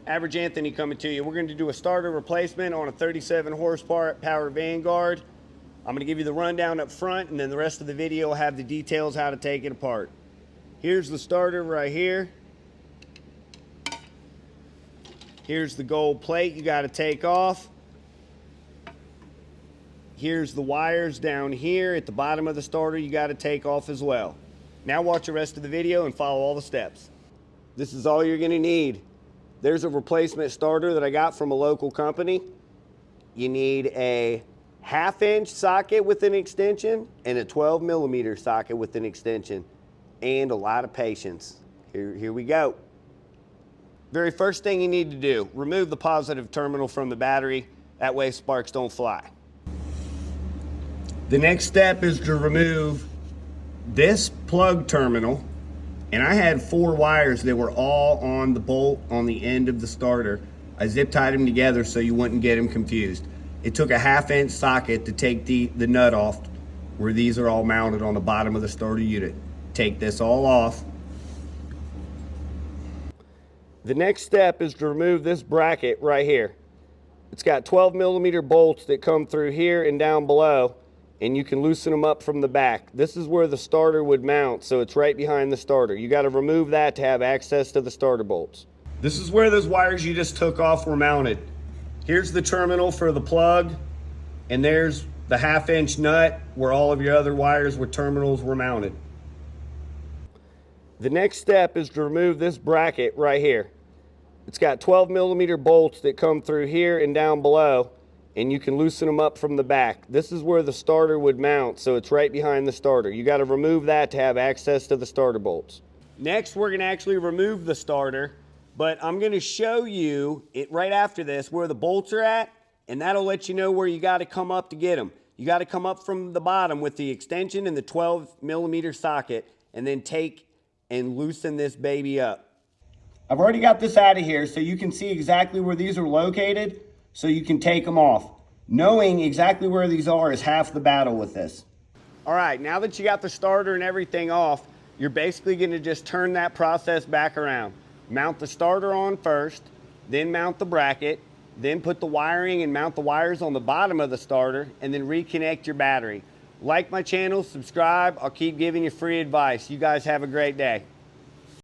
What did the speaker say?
Average Anthony coming to you. We're going to do a starter replacement on a 37 horsepower Vanguard. I'm going to give you the rundown up front, and then the rest of the video will have the details how to take it apart. Here's the starter right here. Here's the gold plate you got to take off. Here's the wires down here at the bottom of the starter you got to take off as well. Now watch the rest of the video and follow all the steps. This is all you're going to need. There's a replacement starter that I got from a local company. You need a 1/2 inch socket with an extension and a 12 millimeter socket with an extension, and a lot of patience. Here we go. Very first thing you need to do, remove the positive terminal from the battery. That way sparks don't fly. The next step is to remove this plug terminal. And I had 4 wires that were all on the bolt on the end of the starter. I zip tied them together so you wouldn't get them confused. It took a 1/2 inch socket to take the nut off where these are all mounted on the bottom of the starter unit. Take this all off. The next step is to remove this bracket right here. It's got 12 millimeter bolts that come through here and down below, and you can loosen them up from the back. This is where the starter would mount, so it's right behind the starter. You got to remove that to have access to the starter bolts. This is where those wires you just took off were mounted. Here's the terminal for the plug, and there's the 1/2 inch nut where all of your other wires with terminals were mounted. The next step is to remove this bracket right here. It's got 12 millimeter bolts that come through here and down below, and you can loosen them up from the back. This is where the starter would mount, so it's right behind the starter. You got to remove that to have access to the starter bolts. Next, we're going to actually remove the starter, but I'm going to show you it right after this where the bolts are at, and that'll let you know where you got to come up to get them. You got to come up from the bottom with the extension and the 12 millimeter socket, and then take and loosen this baby up. I've already got this out of here so you can see exactly where these are located, so you can take them off. Knowing exactly where these are is half the battle with this. All right, now that you got the starter and everything off, you're basically going to just turn that process back around. Mount the starter on first, then mount the bracket, then put the wiring and mount the wires on the bottom of the starter, and then reconnect your battery. Like my channel, subscribe. I'll keep giving you free advice. You guys have a great day.